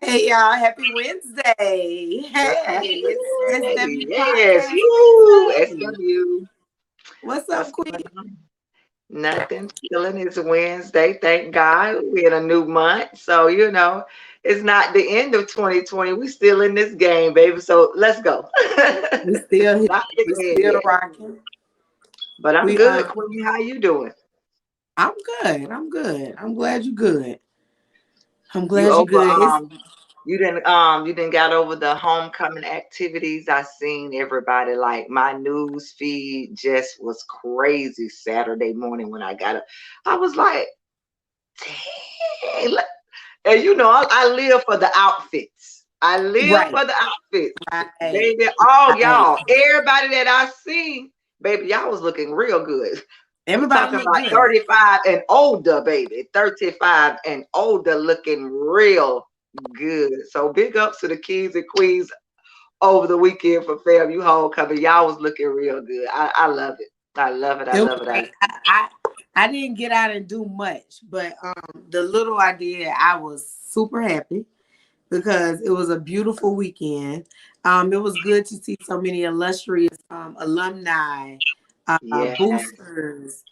Hey y'all, happy Wednesday. Hey, it's Hey, SW yes, Podcast woo, Wednesday. SW. What's up, What's Queen? going on? Nothing. Chilling. It's Wednesday. Thank God we're in a new month. So, it's not the end of 2020. We still in this game, baby. So let's go. We still here. Not the We end still yet. rocking. But I'm We good, Queen. How you doing? I'm good. I'm good. I'm glad you're good. I'm You glad you're over good. It's you didn't got over the homecoming activities. I seen everybody, like, my news feed just was crazy Saturday morning when I got up. I was like, dang. And I live for the outfits. I live right, for the outfits. right, Baby, all right. y'all, everybody that I seen, baby, y'all was looking real good. I'm Everybody talking look about good. 35 and older, baby. 35 and older looking real good. So big ups to the kings and queens over the weekend for FAMU homecoming. Y'all was looking real good. I love it. I love it. I It was love it. great. I didn't get out and do much, but the little I did, I was super happy because it was a beautiful weekend. It was good to see so many illustrious alumni, Yeah, boosters,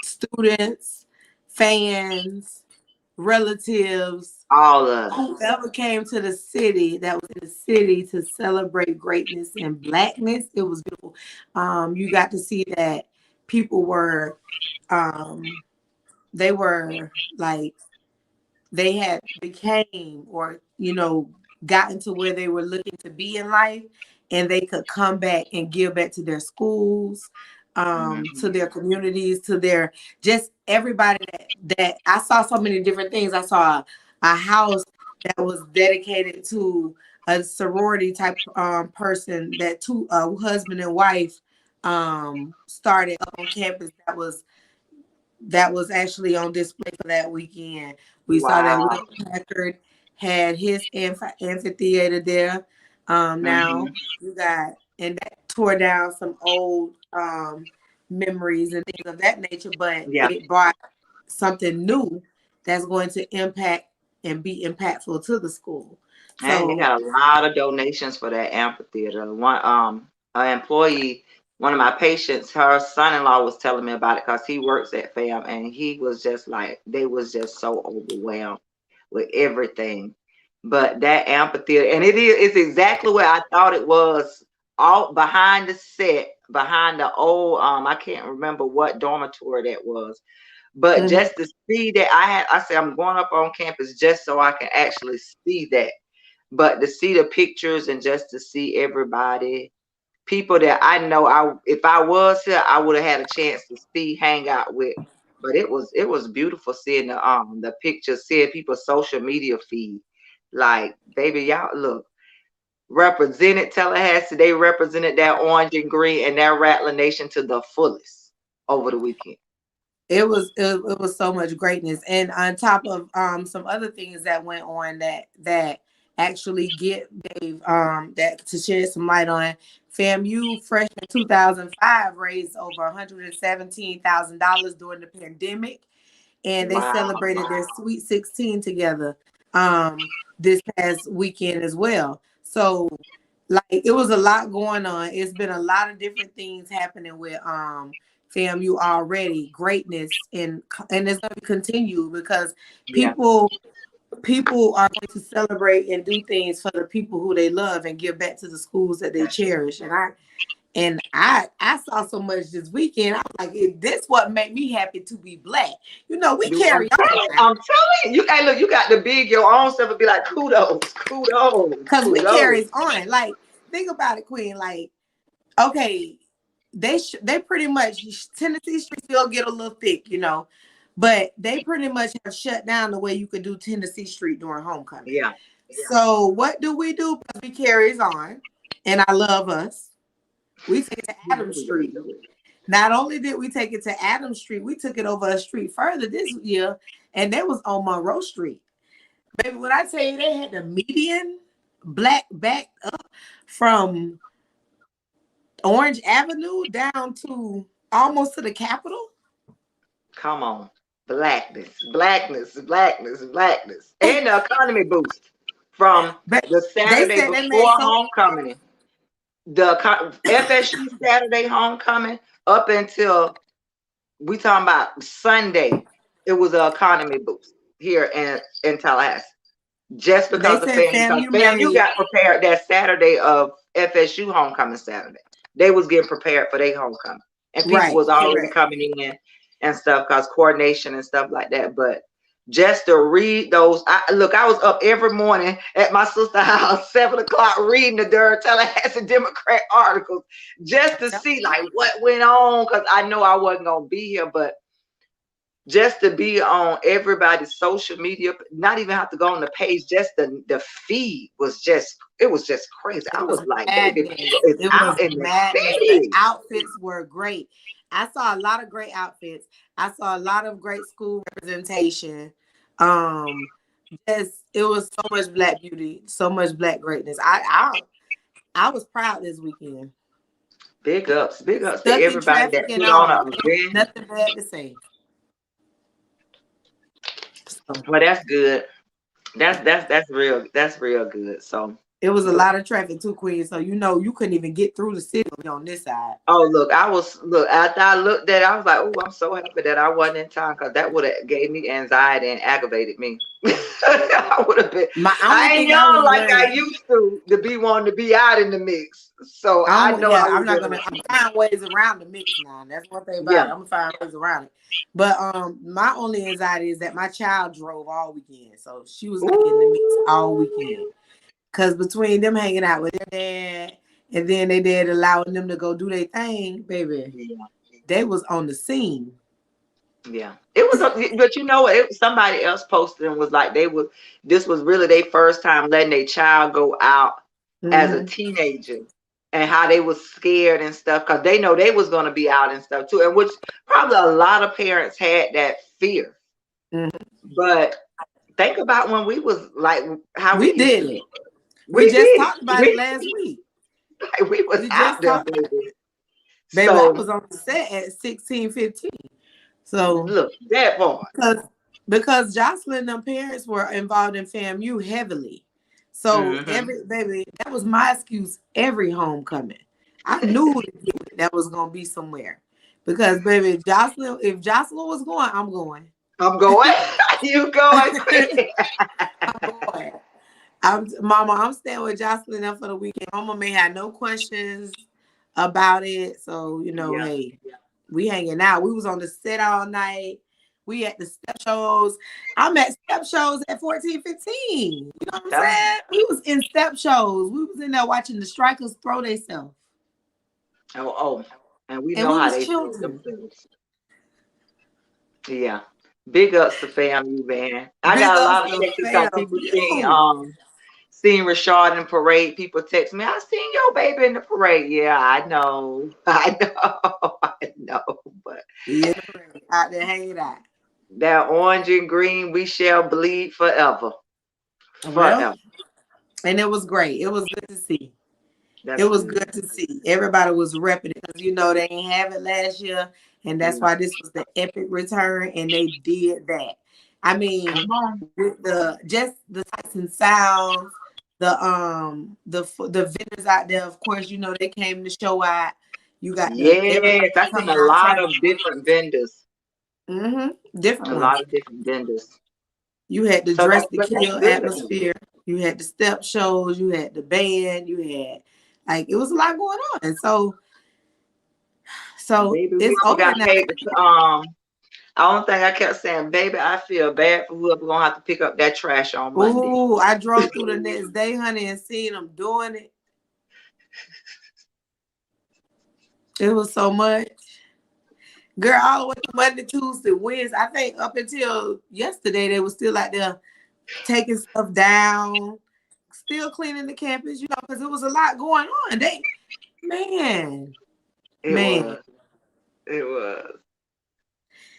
students, fans, relatives, all of it. whoever came to the city that was in the city to celebrate greatness and blackness. It was beautiful. You got to see that people were, um, they were like, they had became or gotten to where they were looking to be in life, and they could come back and give back to their schools, to Mhm. their communities, to their just everybody that I saw so many different things. I saw a house that was dedicated to a sorority type person that two husband and wife started up on campus that was actually on display for that weekend. We saw that Wow. Will Packard had his amphitheater there. Now Hmm. you got, and that tore down some old memories and things of that nature, but Yeah. it brought something new that's going to impact and be impactful to the school. And they So, got a lot of donations for that amphitheater. An employee, one of my patients, her son-in-law was telling me about it because he works at FAM, and he was just like, they was just so overwhelmed with everything. But that amphitheater, and it's exactly where I thought it was, all behind the set, behind the old, I can't remember what dormitory that was. But mhm. just to see that, I said, I'm going up on campus just so I can actually see that. But to see the pictures and just to see everybody, people that I know, if I was here, I would have had a chance to hang out with. But it was beautiful seeing the pictures, seeing people's social media feed. Like, baby, y'all look, represented Tallahassee. They represented that orange and green and that Rattler Nation to the fullest over the weekend. It was so much greatness, and on top of some other things that went on that actually gave that to shed some light on. FAMU freshman 2005 raised over $117,000 during the pandemic, and they Wow. celebrated their Sweet 16 together this past weekend as well. So, like, it was a lot going on. It's been a lot of different things happening with FAMU already. Greatness, and it's going to continue because Yeah. people are going to celebrate and do things for the people who they love and give back to the schools that they That's right. cherish. And I saw so much this weekend. I was like, this what made me happy to be black. We carry on now I'm telling you, hey, look, you got to big your own self and be like, kudos, kudos, because we kudos. carries on. Like, think about it, Queen. Like, okay, they pretty much Tennessee Street still get a little thick, but they pretty much have shut down the way you could do Tennessee Street during homecoming. Yeah. So what do? Because we carries on, and I love us. We take it to Adams Street. Not only did we take it to Adams Street, we took it over a street further this year, and that was on Monroe Street. Baby, when I tell you they had the median black backed up from Orange Avenue down to almost to the Capitol. Come on. Blackness, blackness, blackness, blackness, and the economy boost from But the they Saturday said they before made so homecoming, the FSU Saturday homecoming up until we talking about Sunday. It was an economy boost here in Tallahassee, just they because of said FAMU. Because FAMU FAMU made got prepared that Saturday of FSU homecoming Saturday. They was getting prepared for their homecoming, and people right, was already correct. coming in and stuff because coordination and stuff like that. But just to read those, I was up every morning at my sister's house, 7 o'clock, reading the Durham Tallahassee Democrat articles just to see like what went on, because I know I wasn't gonna be here, but just to be on everybody's social media, not even have to go on the page, just the feed was just, it was just crazy. I It was was like, baby, madness. people is It was out in the madness. The city. outfits were great. I saw a lot of great outfits. I saw a lot of great school representation. Um, it was so much black beauty, so much black greatness. I was proud this weekend. Big ups to Stuck in everybody that traffic and put on all. an event. Nothing bad to say. So, Well, that's good. That's real. That's real good. So it was a lot of traffic too, Queen. So you couldn't even get through the city on this side. oh look, after I looked at it, I was like, oh, I'm so happy that I wasn't in time, because that would have gave me anxiety and aggravated me. I would have been, My only I ain't thing I young was like I worried. used to be wanting to be out in the mix. So I know I Yeah, would I'm have not been gonna. on I'm something. find ways around the mix now. That's one thing about Yeah. it. I'm gonna find ways around it. But my only anxiety is that my child drove all weekend, so she was gonna be in the mix all weekend. Ooh. Cause between them hanging out with their dad and then they dad allowing them to go do their thing, baby, Yeah. they was on the scene. Yeah, it was, but you know what? Somebody else posted and was like, this was really their first time letting their child go out as a Mm-hmm. teenager, and how they was scared and stuff, because they know they was going to be out and stuff too, and which probably a lot of parents had that fear. Mm-hmm. But think about when we was like how we We used did to. it. We We just did. talked about it last week. We was We out just there, talked about it. baby. Baby, I So was on the set at 16, 15. So look, that part. because Jocelyn and them parents were involved in FAMU heavily. So Hmm. every baby, that was my excuse every homecoming. I knew that was gonna be somewhere. Because baby, Jocelyn, if Jocelyn was going, I'm going. I'm going. You going quick? I'm going. I'm staying with Jocelyn up for the weekend. Mama may have no questions about it. So, Yeah. hey, we hanging out. We was on the set all night. We at the step shows. I'm at step shows at 14, 15. You know what I'm Tell me. saying? We was in step shows. We was in there watching the strikers throw themselves. Oh, and we And know we how was they feel children. themselves. Yeah. Big ups to FAMU, man. I Big got a ups lot of to pictures because fam. people You. seen Rashard in parade. People text me, I seen your baby in the parade. Yeah, I know. I know. I know. But Yeah, out there hanging out. that orange and green, we shall bleed forever. Well, Forever. and it was great. It was good to see. It That's was good. good to see. Everybody was repping it because they didn't have it last year, and that's Yeah. why this was the epic return, and they did that. I mean, Come on. with the sights and sounds, the vendors out there. Of course, they came to show out. You got everybody Yes, I seen coming a out lot trying. of different vendors. Different A ones. lot of different vendors. You had the So dress that, to but that's kill good. atmosphere. You had the step shows. You had the band. You had it was a lot going on. And so Baby, it's whoever over got now. paid to only thing I kept saying, baby, I feel bad for whoever gonna have to pick up that trash on Monday. Ooh, I drove through the next day, honey, and seen them doing it. It was so much. Girl, all the way to Monday, Tuesday, Wednesday. I think up until yesterday, they were still out there taking stuff down, still cleaning the campus, because it was a lot going on. Man, It man. was. It was.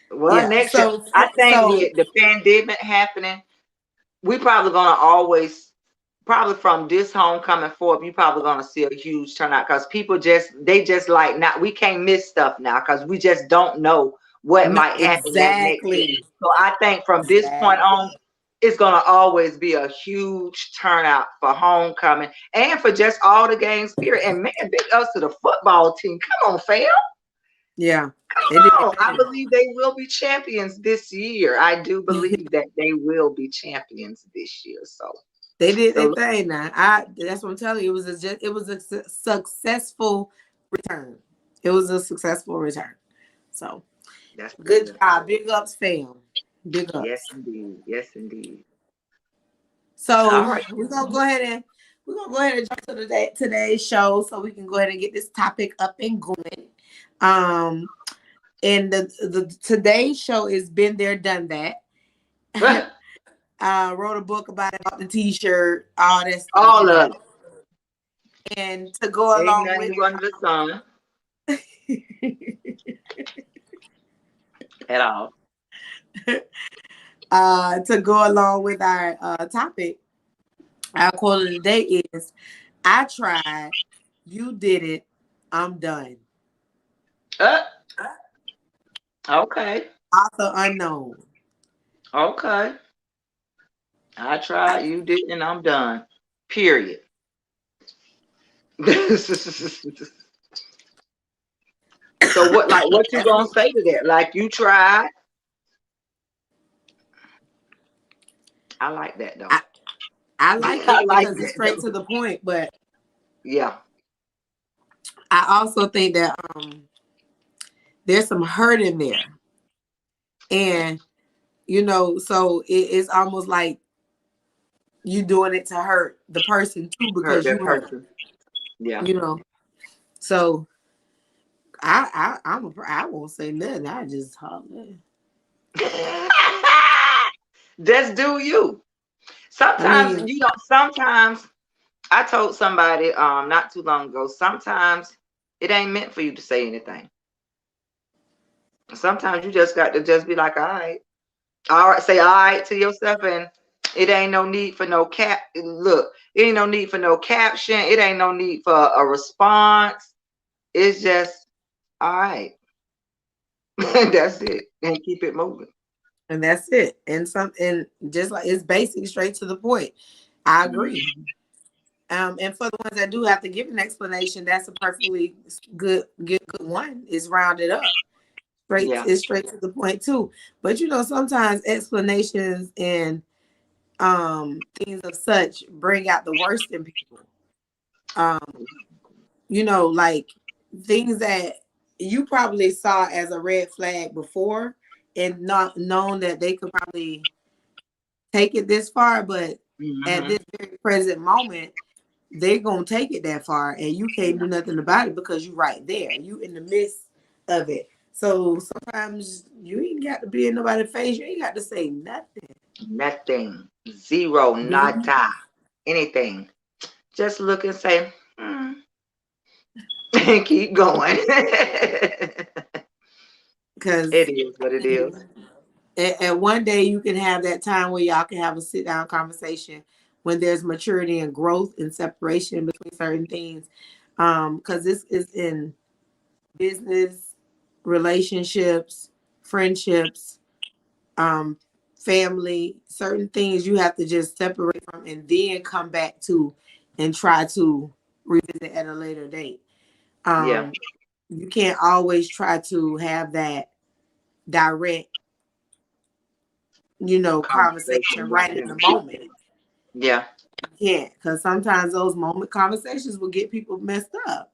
Well, Yeah. next year, So, I think so, with the pandemic happening, we probably gonna always, probably from this homecoming forth, you probably gonna see a huge turnout, because people they just like, not, we can't miss stuff now because we just don't know what No, might happen that next year. exactly. So I think from this point Exactly. on, it's gonna always be a huge turnout for homecoming and for just all the games period. And man, big ups to the football team. Come on, fam. Yeah. They did Come on. I their believe they will be champions this year. I do thing. believe that they will be champions this year. So They did their the thing now. That's what I'm telling you. It was a successful return. It was a successful return. So that's what's good up. job. Big ups, fam. Big Yes, ups. indeed. Yes, indeed. So All right. we're gonna go ahead and jump to today's show so we can go ahead and get this topic up and going. Um and the today's show is been there, done that. Wrote a book about it, about the t-shirt, all that stuff, All of it. And to go Ain't along nothing with new under the sun at all. to go along with our topic, our quote of the day is, I tried, you did it, I'm done. Uh, okay. Author unknown. Okay. I tried, you didn't, I'm done. Period. So what you That's gonna what say to that? Like you tried. I like that though. I, I like I it like because it's that straight to though. the point, but Yeah. I also think that there's some hurt in there. And so it's almost like you doing it to hurt the person too Hurt because you that hurt, person. Yeah. you know. So I won't say nothing. I just holler. Just do you. I Sometimes mean, sometimes I told somebody not too long ago, sometimes it ain't meant for you to say anything. Sometimes you just got to just be like, all right, say all right to yourself, and it ain't no need for no cap. Look, it ain't no need for no caption. It ain't no need for a response. It's just all right. That's it, and keep it moving. and that's it. And just like it's basic, straight to the point. I agree. And for the ones that do have to give an explanation, that's a perfectly good one. It's rounded up. Yeah, It's straight to the point too. But sometimes explanations and things of such bring out the worst in people. Um, like things that you probably saw as a red flag before and not known that they could probably take it this far, but at hmm this very present moment, they're gonna take it that far and you can't do yeah, nothing about it because you're right there. You in the midst of it. So sometimes you ain't got to be in nobody's face. You ain't got to say nothing. nothing, zero, Be nada, anything. Just look and say, and keep going. because It is what it is. and one day you can have that time where y'all can have a sit down conversation when there's maturity and growth and separation between certain things. Because this is in business, relationships, friendships, um, family, certain things you have to just separate from and then come back to and try to revisit at a later date. Yeah, Um, you can't always try to have that direct, conversation conversation right right in now. the moment. Yeah, You can't, because sometimes those moment conversations will get people messed up.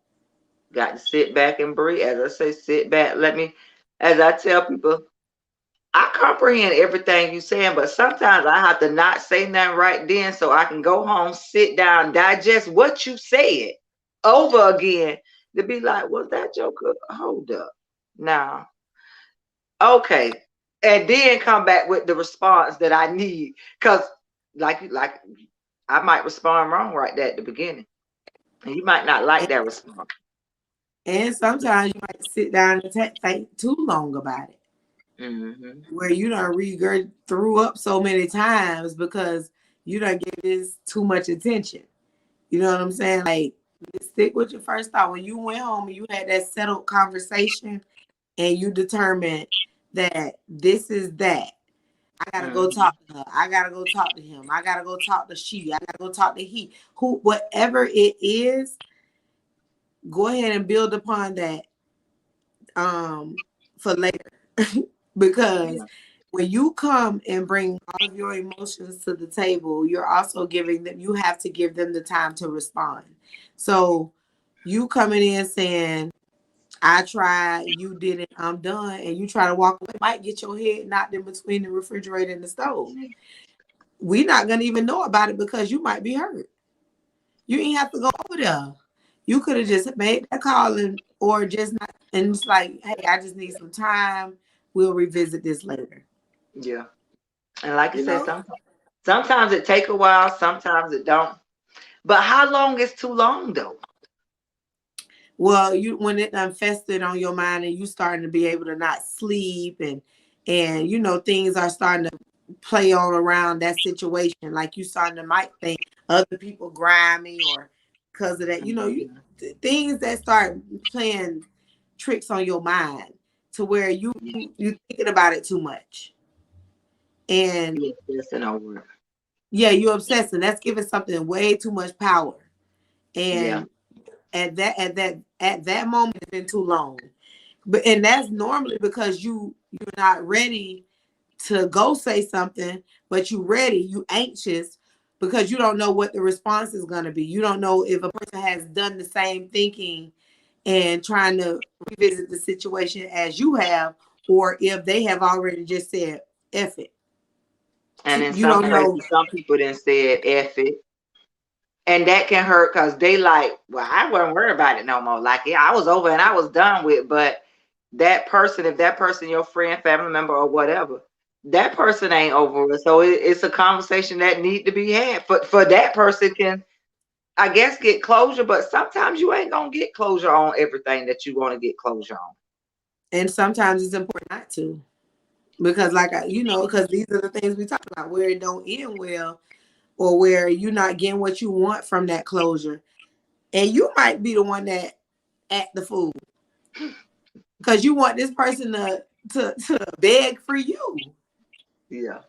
got to sit back and breathe. As I say, sit back. As I tell people, I comprehend everything you're saying, but sometimes I have to not say nothing right then so I can go home, sit down, digest what you said over again to be like, was that joker? Hold up. Now, okay. And then come back with the response that I need. Because like I might respond wrong right there at the beginning. And you might not like And, that response. and sometimes you might sit down and think too long about it, Hmm. where you don't regurg through up so many times because you don't give this too much attention. You know what I'm saying? Like, stick with your first thought. When you went home and you had that settled conversation and you determined that this is that. I gotta go Mm-hmm. talk to her. I gotta go talk to him. I gotta go talk to she. I gotta go talk to he. Who, whatever it is, go ahead and build upon that for later. Because Yeah. when you come and bring all of your emotions to the table, you're also giving them, you have to give them the time to respond. So you coming in saying, I tried, you didn't, I'm done, and you try to walk away, might get your head knocked in between the refrigerator and the stove. We're not gonna even know about it because you might be hurt. You ain't have to go over there. You could have just made that call and or just not, and it's like, hey, I just need some time. We'll revisit this later. Yeah. And like I You said, know? sometimes it take a while, sometimes it don't. But how long is too long though? Well, you when it infested on your mind and you starting to be able to not sleep and you know things are starting to play on around that situation, like you starting to might think other people grimy or because of that, you know, you Mhm. things that start playing tricks on your mind to where Yeah. you thinking about it too much. And You obsessing over it. yeah, you're obsessing. That's giving something way too much power. Yeah. And at that moment it's been too long. But and that's normally because you're not ready to go say something, but you ready, you anxious because you don't know what the response is going to be. You don't know if a person has done the same thinking and trying to revisit the situation as you have, or if they have already just said F it. And in You some don't know. places, some people then said F it. And that can hurt because they like, well, I wasn't worried about it no more. Like, yeah, I was over and I was done with. But that person, if that person, your friend, family member, or whatever, that person ain't over it. So it's a conversation that need to be had. For that person can, I guess, get closure. But sometimes you ain't gonna get closure on everything that you want to get closure on. And sometimes it's important not to. Because you know, because these are the things we talk about where it don't end well or where you're not getting what you want from that closure. And you might be the one that act the fool because you want this person to beg for you. Yeah.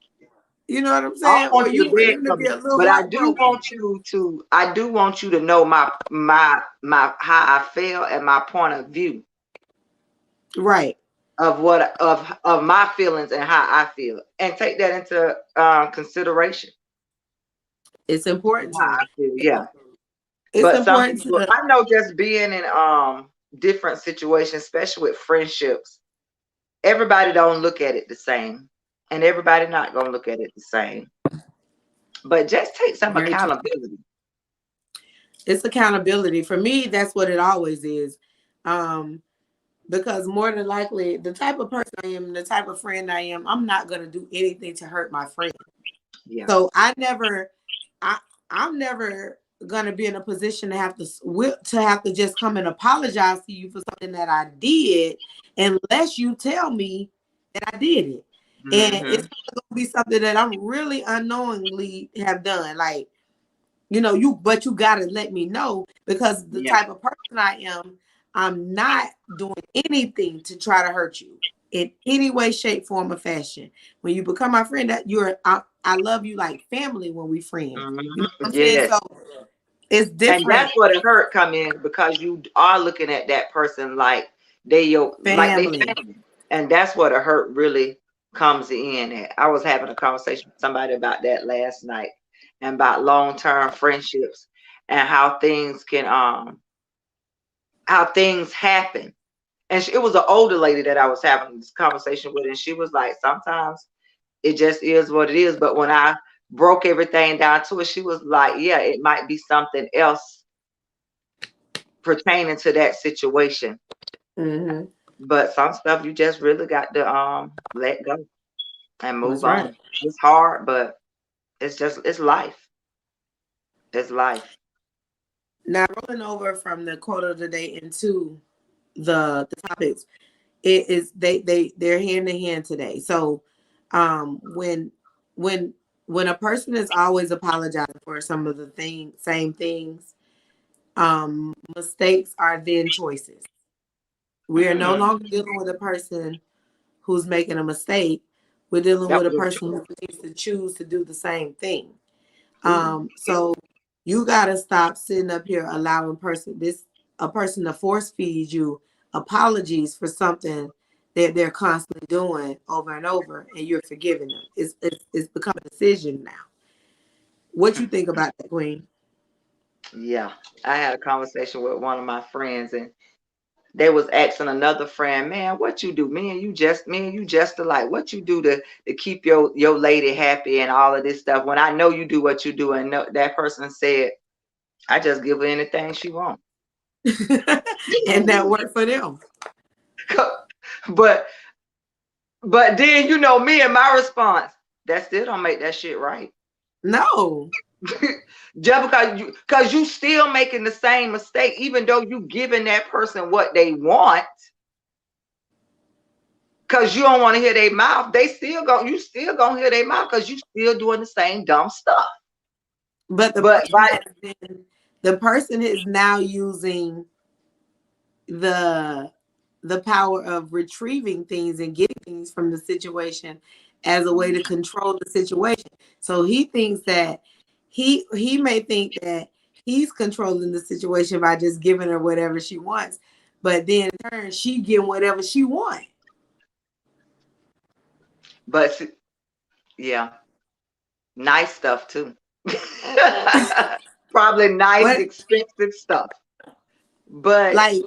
You know what I'm I saying? don't want Or you you to want beg them to for be me, a little but heartbroken. I do want you to know my how I feel and my point of view Right. of what of my feelings and how I feel, and take that into consideration. It's important How to. I feel, yeah. It's But some important people, to. I know, just being in different situations, especially with friendships, everybody don't look at it the same, and everybody not gonna look at it the same. But just take some Very true. accountability. It's accountability. For me, that's what it always is. Um, because more than likely, the type of person I am, the type of friend I am, I'm not gonna do anything to hurt my friend. Yeah. So I I'm never gonna be in a position to have to just come and apologize to you for something that I did, unless you tell me that I did it, and Hmm. it's gonna be something that I'm really unknowingly have done. Like you know, but you gotta let me know because the Yeah. type of person I am, I'm not doing anything to try to hurt you in any way, shape, form, or fashion. When you become my friend, that I love you like family when we friends. You know what I'm saying? Yeah. So it's And that's different where the hurt come in, because you are looking at that person like they family. family. And that's where the hurt really comes in at. I was having a conversation with somebody about that last night, and about long-term friendships and how things happen. And it was an older lady that I was having this conversation with, and she was like, sometimes it just is what it is. But when I broke everything down to it, she was like, yeah, it might be something else pertaining to that situation. Hmm. But some stuff you just really got to let go and That's move right. on. It's hard, but it's life. It's life. Now rolling over from the quote of the day into the topics, it is they're hand in hand today. So when when when a person is always apologizing for some of the same things, mistakes are then choices. We are no Hmm. longer dealing with a person who's making a mistake. We're dealing That with a was a person who choice. continues to choose to do the same thing. Ooh. So you gotta stop sitting up here allowing a person to force feed you apologies for something that they're constantly doing over and over, and you're forgiving them. It's become a decision now. What you think about that, Queen? Yeah, I had a conversation with one of my friends, and they was asking another friend, man, what you do? Me and you just alike. What you do to keep your lady happy and all of this stuff? When I know you do what you do, and no, that person said, I just give her anything she wants. And that worked for them. but but then me and my response, that still don't make that shit right. No. Just because you still making the same mistake, even though you giving that person what they want, because you don't want to hear their mouth, you still gonna hear their mouth because you still doing the same dumb stuff. But But the person is now using the power of retrieving things and getting things from the situation as a way to control the situation. So he thinks that he may think that he's controlling the situation by just giving her whatever she wants, but then in turn she getting whatever she wants. but yeah, nice stuff too. Probably nice, What, expensive stuff. But like,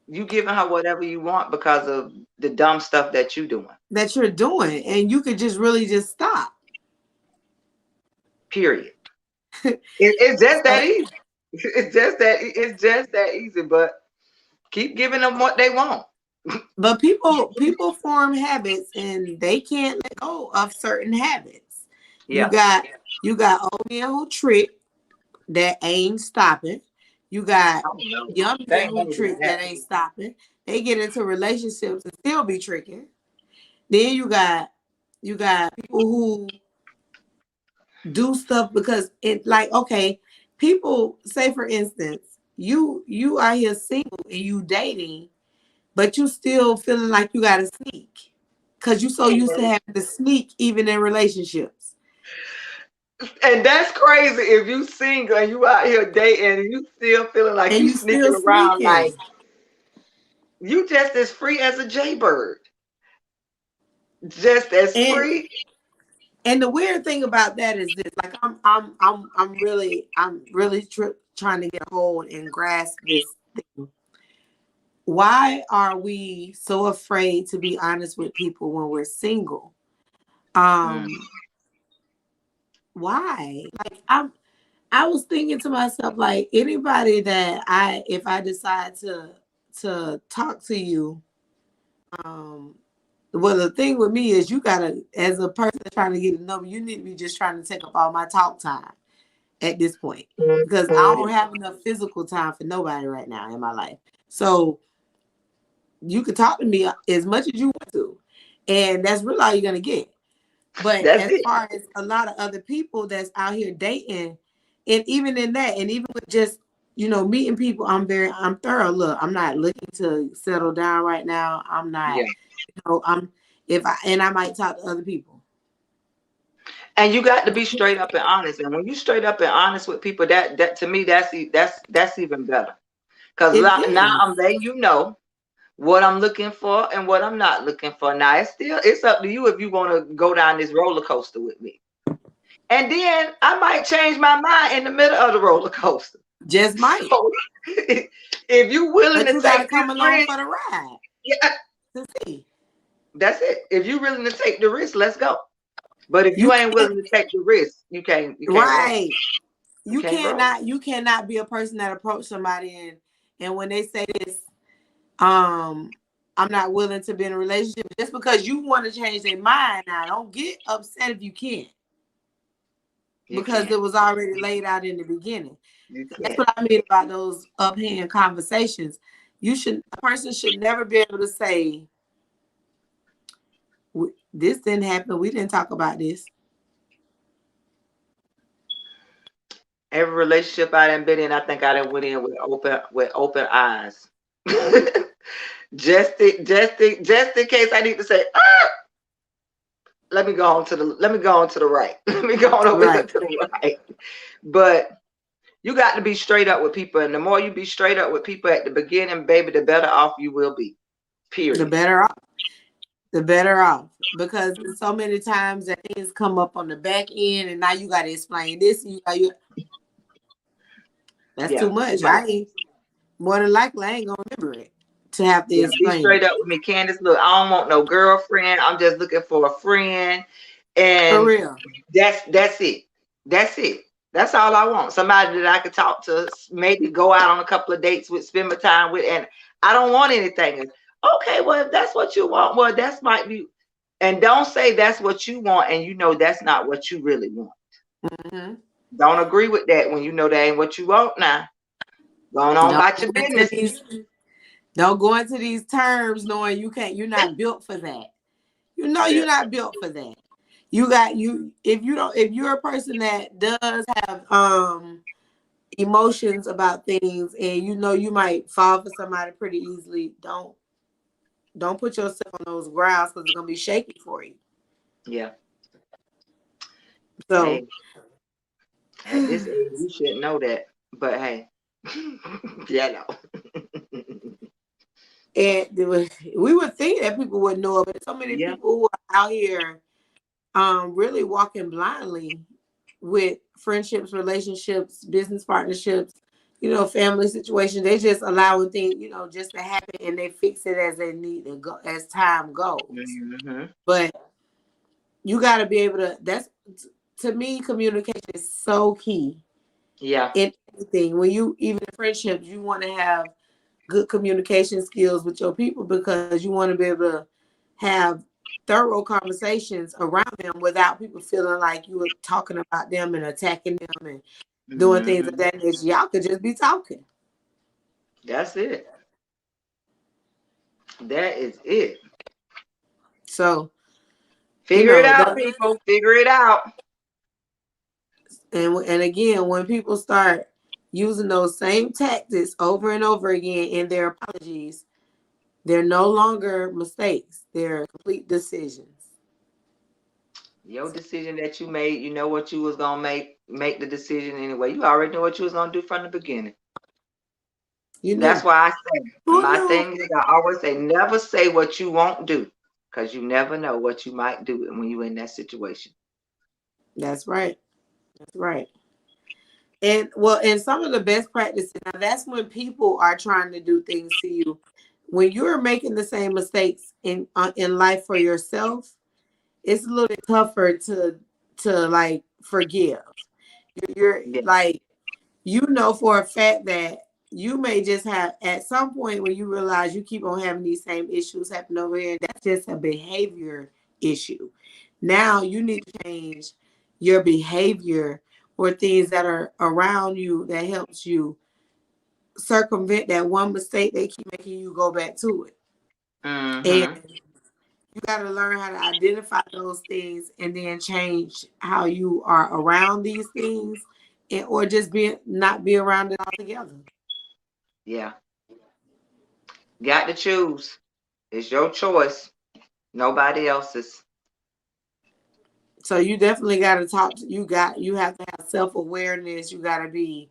you giving her whatever you want because of the dumb stuff that you doing. that you're doing, and you could just really just stop. Period. It's just So, that easy. It's just that easy. But keep giving them what they want. but people form habits and they can't let go of certain habits. You Yeah. got you got old men who trick that ain't stopping. You got Oh no. young They men ain't who never doing trick that. that ain't stopping. They get into relationships and still be tricking. Then you got people who do stuff because it, like, okay, people say, for instance, you are here single and you dating, but you still feeling like you gotta sneak because you so used to having to sneak even in relationships. And that's crazy if you single and you out here dating and you still feeling like And you you sneaking still around sneaking. like you just as free as a jaybird. Just as And free. and the weird thing about that is this: like, I'm really trying to get a hold and grasp this thing. Why are we so afraid to be honest with people when we're single? Mm. Why? Like, I was thinking to myself, like, anybody that if I decide to talk to you, um, well, the thing with me is you gotta, as a person trying to get to know me, you need to be just trying to take up all my talk time at this point because I don't have enough physical time for nobody right now in my life. So you can talk to me as much as you want to, and that's really all you're gonna get. But That's as it. far as a lot of other people that's out here dating, and even in that, and even with just meeting people, I'm thorough. Look, I'm not looking to settle down right now. I'm not. Yeah. I'm if I and I might talk to other people. And you got to be straight up and honest. And when you straight up and honest with people, that to me that's even better. Because It now is. I'm letting you know what I'm looking for and what I'm not looking for. Now it's up to you if you want to go down this roller coaster with me. And then I might change my mind in the middle of the roller coaster. Just might. So if you're willing But to you got to take this come along risk, for the ride yeah, to see. that's it. If you're willing to take the risk, let's go. But if You you ain't can't. willing to take the risk, you can't roll. Right. You You can't roll. cannot be a person that approach somebody and when they say this, um, I'm not willing to be in a relationship just because you want to change their mind. Now, don't get upset if you can't, You because can't. it was already laid out in the beginning. You That's can't. what I mean about those uphand conversations. A person should never be able to say, this didn't happen. We didn't talk about this. Every relationship I done been in, I think I done went in with open eyes. just in case I need to say, let me go on to the right. Let me go on over here Right. to the right. But you got to be straight up with people, and the more you be straight up with people at the beginning, baby, the better off you will be. The Period. better off. The better off. Because there's so many times that things come up on the back end and now you gotta explain this and that's too Yeah, too much. much. I ain't more than likely I ain't gonna remember it to have to Yeah, be explain straight it. up with me, Candace. Look, I don't want no girlfriend. I'm just looking for a friend, For and real. that's it. That's it. That's all I want. Somebody that I could talk to, maybe go out on a couple of dates with, spend my time with, and I don't want anything. Okay, well, if that's what you want, well, that's might be. And don't say that's what you want, and you know that's not what you really want. Mm-hmm. Don't agree with that when you know that ain't what you want. Now, going on Don't about go your into business. these don't go into these terms knowing you're not built for that. You know Yeah, you're not built for that. You got you if you're a person that does have emotions about things and you know you might fall for somebody pretty easily, don't put yourself on those grounds because it's gonna be shaky for you. yeah. So Hey, at this age, you should know that. But hey, yeah, no. and we would think that people would know it, but so many Yeah, people who are out here really walking blindly with friendships, relationships, business partnerships, family situations. They just allowing things, just to happen and they fix it as they need to go as time goes. hmm, But you got to be able to, that's to me, communication is so key yeah, in anything. When you, even in friendships, you want to have good communication skills with your people because you want to be able to have thorough conversations around them without people feeling like you were talking about them and attacking them and doing things of hmm. that nature. Y'all could just be talking. That's it. That is it. So, Figure it out, that people. Figure it out. and again, when people start using those same tactics over and over again in their apologies, they're no longer mistakes. They're complete decisions. Your decision that you made, you know what you was gonna make. Make the decision anyway. You already know what you was gonna do from the beginning. You That's knew. why I say Who my knew? thing is I always say never say what you won't do, because you never know what you might do when you're in that situation. That's right. That's right. And well, and some of the best practices, now that's when people are trying to do things to you. When you're making the same mistakes in life for yourself, it's a little bit tougher to like forgive. You're Yeah. like for a fact that you may just have at some point when you realize you keep on having these same issues happen over here, and that's just a behavior issue. Now you need to change your behavior or things that are around you that helps you circumvent that one mistake they keep making you go back to it. Mm-hmm. And you got to learn how to identify those things and then change how you are around these things and or just be not be around it altogether. Yeah. Got to choose. It's your choice. Nobody else's. So you definitely got to you have to have self-awareness. You got to be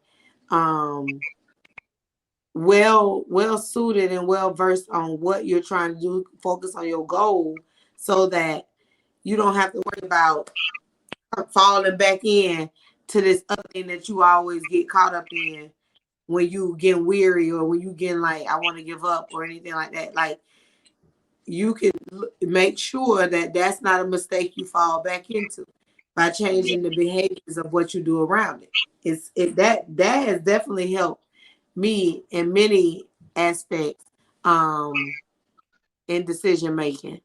um well suited and well versed on what you're trying to do, focus on your goal so that you don't have to worry about falling back in to this other thing that you always get caught up in when you get weary or when you get like I want to give up or anything like that. Like you can make sure that that's not a mistake you fall back into by Yeah. changing the behaviors of what you do around it. That has definitely helped me in many aspects in decision making.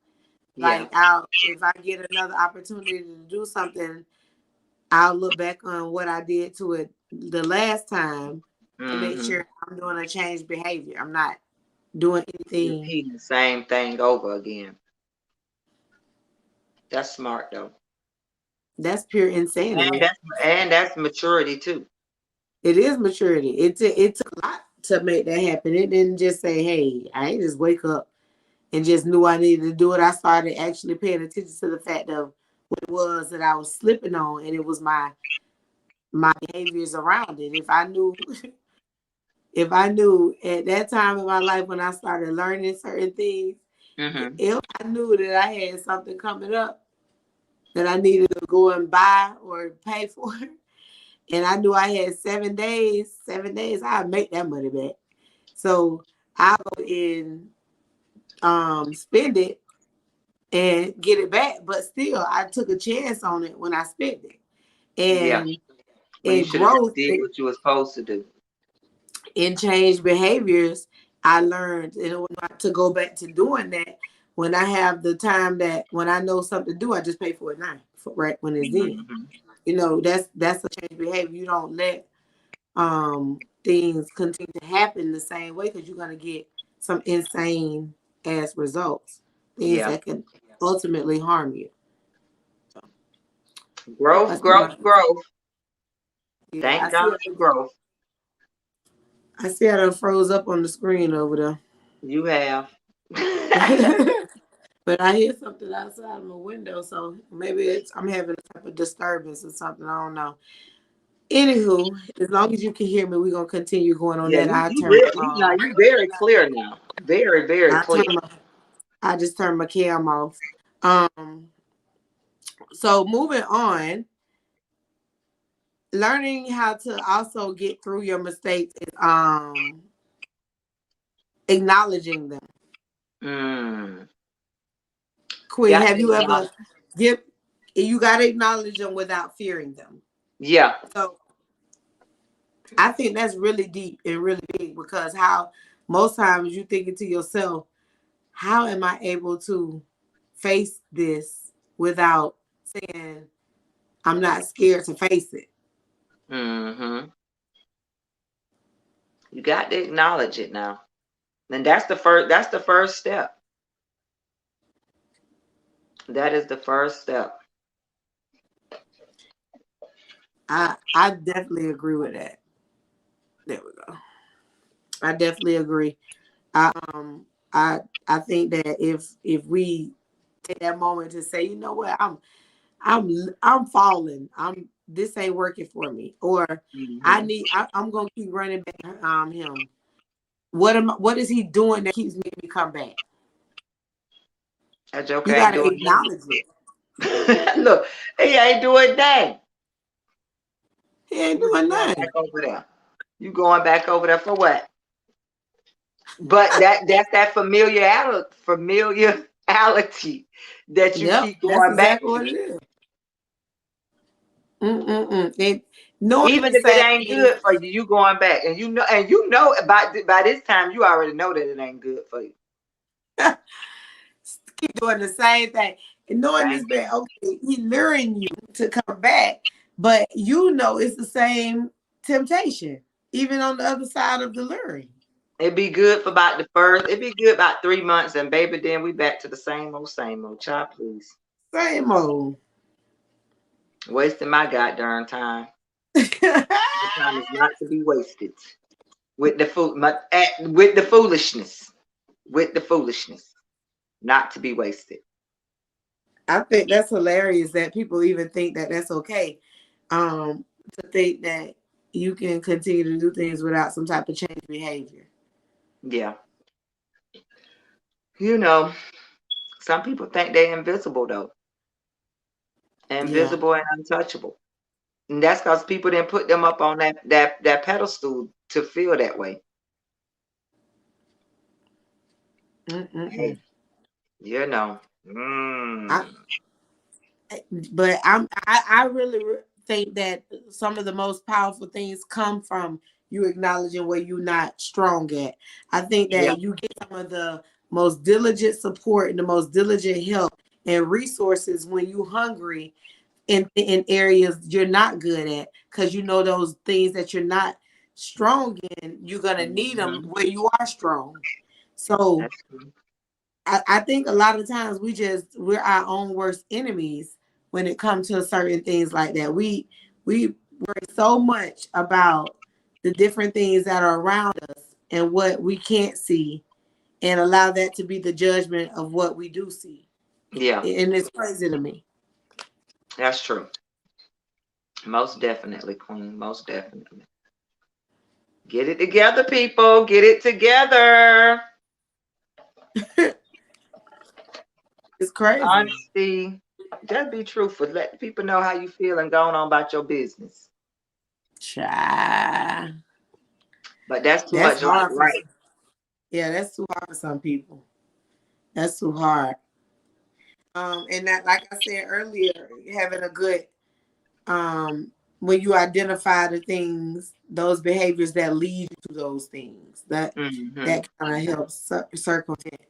Yeah. Like I'll if I get another opportunity to do something, I'll look back on what I did to it the last time and make Mm-hmm. sure I'm doing a change behavior. I'm not doing anything. Repeating the same thing over again. That's smart though. That's pure And insanity. that's and that's maturity too. It is maturity. It took a lot to make that happen. It didn't just say, hey, I ain't just wake up and just knew I needed to do it. I started actually paying attention to the fact of what it was that I was slipping on, and it was my behaviors around it. If I knew at that time in my life when I started learning certain things, Mm-hmm. if I knew that I had something coming up that I needed to go and buy or pay for, and I knew I had 7 days, I'd make that money back. So I'll go and spend it and get it back. But still, I took a chance on it when I spent it. Yeah. And When you in should have just growth, did what you were supposed to do. in change behaviors, I learned in order not to go back to doing that. When I have the time that when I know something to do, I just pay for it now, right when it's in. Mm-hmm. You know, that's a change behavior. You don't let things continue to happen the same way because you're gonna get some insane ass results, things Yeah. that can ultimately harm you. So, oh, Growth, growth, growth. I Thank see God it. for growth. I see how it froze up on the screen over You have. there. But I hear something outside of my window, so maybe I'm having a type of disturbance or something. I don't know. Anywho, as long as you can hear me, we're gonna continue going on Yeah, that. you real you now you very clear now. Very, very I clear. turn my I just turned my cam off. Um, so moving on, learning how to also get through your mistakes is acknowledging them. Mm. Queen, Got to have you acknowledge. ever give you gotta acknowledge them without fearing them. Yeah. So I think that's really deep and really big because how most times you thinking to yourself, how am I able to face this without saying I'm not scared to face it? Mm-hmm. You got to acknowledge it now. And that's the first step. That is the first step. I definitely agree with that. There we go. I definitely agree. I I I think that if we take that moment to say, you know what, I'm falling. I'm this ain't working for me, or Mm-hmm. I'm gonna keep running back him. What is he doing that keeps making me come back? That joker You ain't gotta doing acknowledge it. nothing. Look, he ain't doing that. He ain't What you doing going nothing. back over there? You going back over there for what? But that's that familiarity that you Yep, keep that's going back exactly to. what it is. Mm-mm-mm. And knowing Even the if it sad ain't thing, good for you, you going back, and you know by this time you already know that it ain't good for you. keep doing the same thing. And knowing Thank this man, okay, he luring you to come back, but you know it's the same temptation, even on the other side of the luring. It'd be good for about the first. It'd be good about 3 months, and baby, then we back to the same old. Child, please. Same old. Wasting my goddamn time. My time is not to be wasted with the with the foolishness, with the foolishness, not to be wasted. I think that's hilarious that people even think that that's okay. To think that you can continue to do things without some type of change behavior. Yeah, you know, some people think they're invisible though, Yeah. invisible and untouchable, and that's because people didn't put them up on that pedestal to feel that way. Mm-mm-mm. Hey, you know. I, Mm. but I really think that some of the most powerful things come from you acknowledging where you're not strong at. I think Yeah. that you get some of the most diligent support and the most diligent help and resources when you're hungry in areas you're not good at, because you know those things that you're not strong in, you're gonna need them Mhm. where you are strong. So That's true. I think a lot of times we're our own worst enemies when it comes to certain things like that. We worry so much about the different things that are around us and what we can't see, and allow that to be the judgment of what we do see. Yeah, And it's crazy to me. that's true. Most definitely, Queen. Most definitely. Get it together, people. Get it together. It's crazy. Honesty. Just be truthful. Let people know how you feel and go on about your business. Child. But that's too That's much like hard for right. some. Yeah, that's too hard for some people. That's too hard. And that, like I said earlier, having a good when you identify the things, those behaviors that lead you to those things, Mm-hmm. that kind of helps circumvent,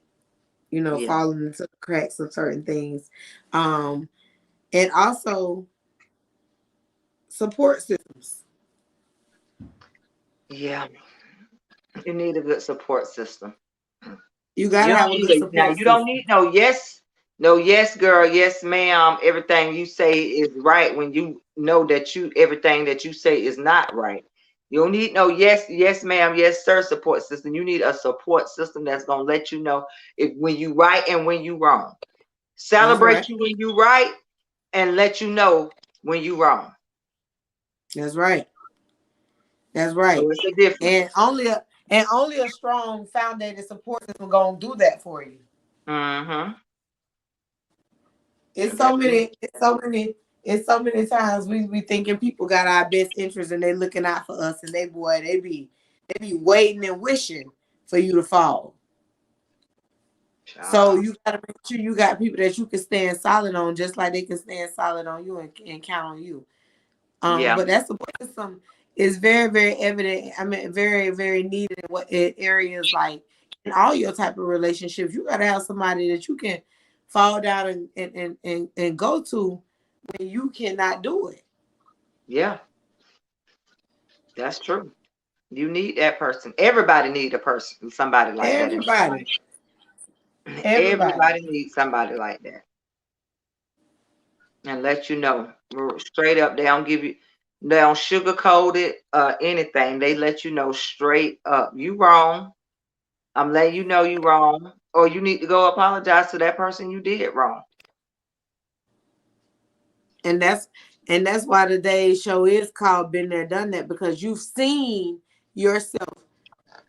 Yeah. falling into the cracks of certain things. And also support systems. Yeah. You need a good support system. You got You to don't have a need good it now. support You don't system. need no yes, girl, yes, ma'am. Everything you say is right when you know that everything that you say is not right. You don't need no yes, yes, ma'am, yes, sir support system. You need a support system that's gonna let you know if when you right and when you wrong. That's right. Celebrate you when you right and let you know when you wrong. That's right. That's So right. it's a difference. And only a strong founded support system gonna do that for you. Mm-hmm. It's so That's it. many, it's so many, it's so many times we be thinking people got our best interest and they looking out for us, and they be waiting and wishing for you to fall. So Child. you gotta make sure you got people that you can stand solid on, just like they can stand solid on you and count on you. Yeah. But that support system is very, very evident. I mean, very, very needed in what in areas like in all your type of relationships. You gotta have somebody that you can fall down and go to when you cannot do it. Yeah. That's true. You need that person. Everybody need a person, somebody like that in their Everybody, life. everybody. Everybody needs somebody like that, and let you know straight up. They don't sugarcoat it, anything. They let you know straight up. You wrong. I'm letting you know you wrong, or you need to go apologize to that person you did wrong. And that's why today's show is called Been There Done That, because you've seen yourself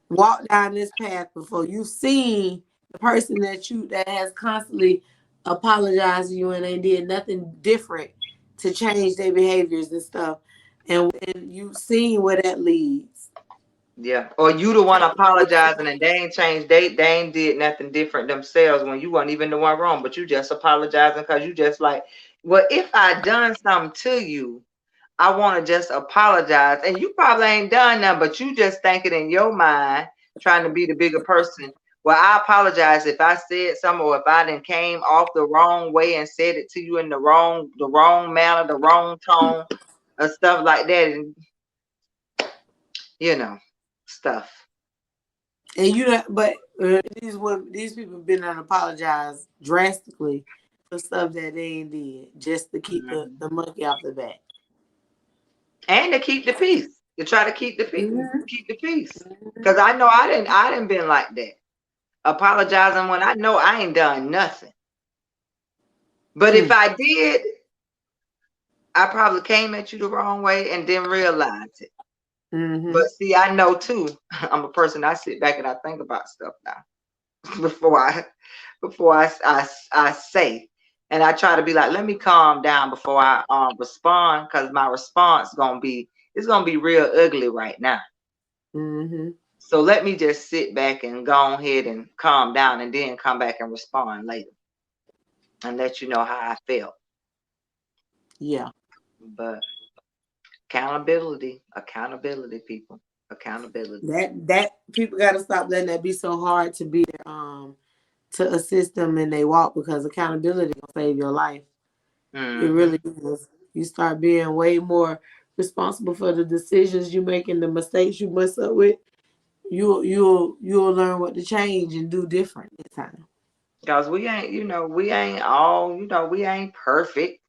walk down this path before. You've seen the person that has constantly apologized to you and they did nothing different to change their behaviors and stuff. And you've seen where that leads. Yeah, or you the one apologizing and they ain't changed. They ain't did nothing different themselves when you weren't even the one wrong, but you just apologizing because you just like, well, if I done something to you, I want to just apologize. And you probably ain't done nothing, but you just thinking in your mind, trying to be the bigger person. Well, I apologize if I said something or if I done came off the wrong way and said it to you in the wrong manner, the wrong tone, or stuff like that. And you know, stuff. And but these people been and apologized drastically for stuff that they ain't did just to keep the Mhm. monkey off the back. And to keep the peace, to try to keep the peace, Mm-hmm. keep the peace. Because I know I didn't been like that, apologizing when I know I ain't done nothing. But if Mm. I did, I probably came at you the wrong way and didn't realize it. Mm-hmm. But see, I know too. I'm a person. I sit back and I think about stuff now before I say, and I try to be like, let me calm down before I respond, because my response gonna be real ugly right now. Mm-hmm. So let me just sit back and go ahead and calm down and then come back and respond later and let you know how I felt. Yeah. But accountability, people, accountability. That people got to stop letting that be so hard to assist them in their walk, because accountability will save your life. It Hmm. really is. You start being way more responsible for the decisions you make and the mistakes you mess up with. You'll learn what to change and do different this time. Because we ain't perfect.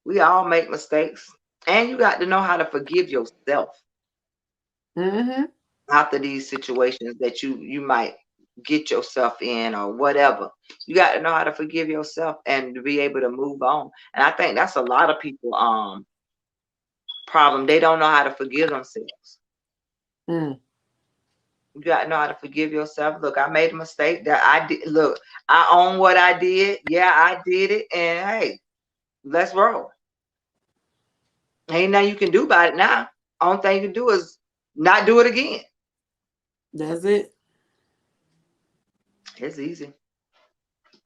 We all make mistakes. And you got to know how to forgive yourself. Mm-hmm. after these situations that you might get yourself in or whatever. You got to know how to forgive yourself and to be able to move on. And I think that's a lot of people problem. They don't know how to forgive themselves. Mm. You got to know how to forgive yourself. Look, I made a mistake that I did. Look, I own what I did. Yeah, I did it. And hey, let's roll. Ain't nothing you can do about it now. Only thing you can do is not do it again. That's it. It's easy,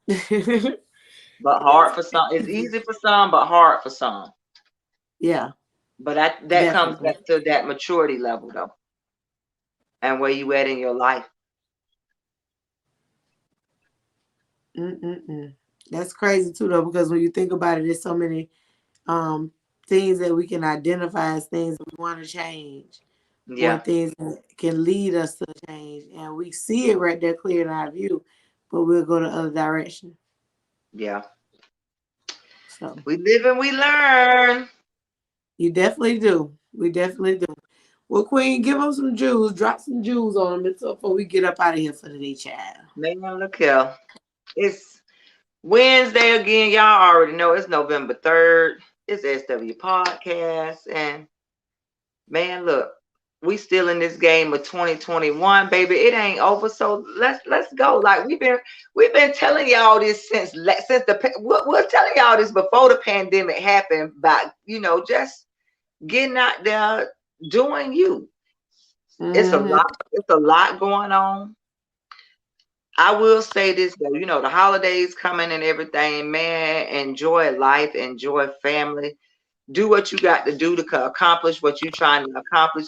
but hard for some. It's easy for some, but hard for some. Yeah, But that comes definitely. back to that maturity level though, and where you at in your life. Mm-mm-mm. That's crazy too, though, because when you think about it, there's so many um things that we can identify as things that we want to change, or Yeah, things that can lead us to change, and we see it right there clear in our view, but we'll go the other direction. yeah. So We live and we learn. you definitely do. We definitely do. Well, Queen, give them some jewels. Drop some jewels on them before we get up out of here for the day, child. Man, look here. It's Wednesday again. Y'all already know it's November 3rd. It's SW Podcast. And man, look, we still in this game of 2021, baby. It ain't over. So let's go. Like we've been telling y'all this since we're telling y'all this before the pandemic happened, about just getting out there doing you. Mm-hmm. It's a lot going on. I will say this though, the holidays coming and everything, man, enjoy life, enjoy family, do what you got to do to accomplish what you're trying to accomplish.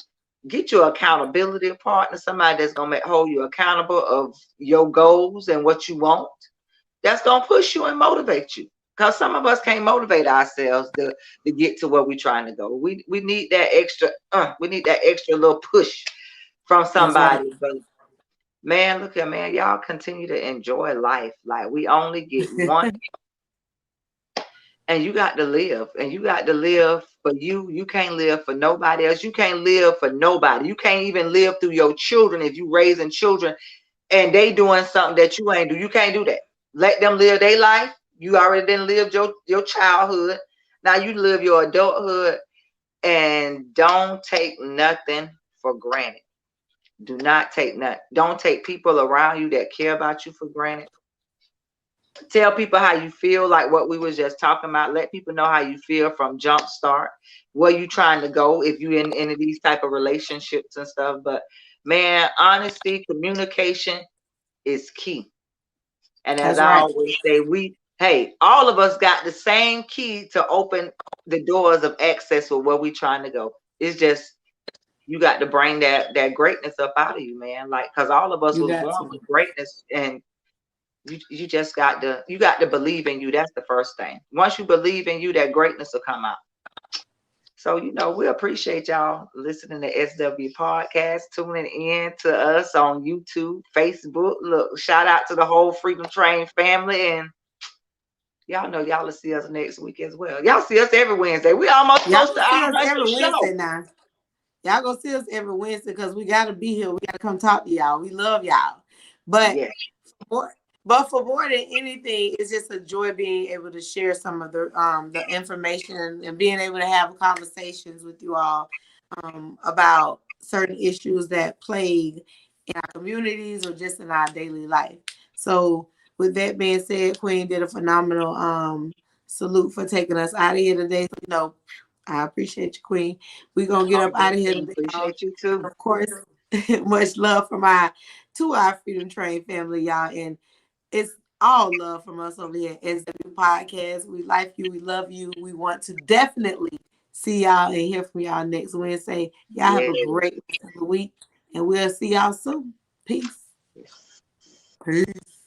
Get your accountability partner, somebody that's gonna hold you accountable of your goals and what you want. That's gonna push you and motivate you. Because some of us can't motivate ourselves to get to where we're trying to go. We need that extra, we need that extra little push from That's right. somebody. But man, look at man, y'all continue to enjoy life. Like we only get one, and you got to live, and you got to live for you. You can't live for nobody else. You can't live for nobody. You can't even live through your children if you raising children and they doing something that you ain't do. You can't do that. Let them live their life. You already didn't live your childhood. Now you live your adulthood, and don't take nothing for granted. Do not take nothing. Don't take people around you that care about you for granted. Tell people how you feel, like what we was just talking about. Let people know how you feel from jump start, where you trying to go if you in any of these type of relationships and stuff. But man, honesty, communication is key. And as That's I right. always say, all of us got the same key to open the doors of access with where we trying to go. It's just you got to bring that greatness up out of you, man. Like, cause all of us You was got born to. with greatness, and you just got to believe in you. That's the first thing. Once you believe in you, that greatness will come out. So we appreciate y'all listening to SW Podcast, tuning in to us on YouTube, Facebook. Look, shout out to the whole Freedom Train family, and y'all know y'all will see us next week as well. Y'all see us every Wednesday. We almost Y'all close to gonna see our us 100th every Wednesday show. now. Y'all gonna see us every Wednesday because we gotta be here. We gotta come talk to y'all. We love y'all. But Yes, for, but for more than anything, it's just a joy being able to share some of the information and being able to have conversations with you all about certain issues that plague in our communities or just in our daily life. So with that being said, Queen did a phenomenal salute for taking us out of here today. So, I appreciate you, Queen. We're gonna get up out of here today, y'all. appreciate you too. Of course, much love from our Freedom Train family, y'all. And it's all love from us over here at SW Podcast. We like you, we love you. We want to definitely see y'all and hear from y'all next Wednesday. Y'all have Yes. a great rest of the week, and we'll see y'all soon. Peace. Yes. Peace.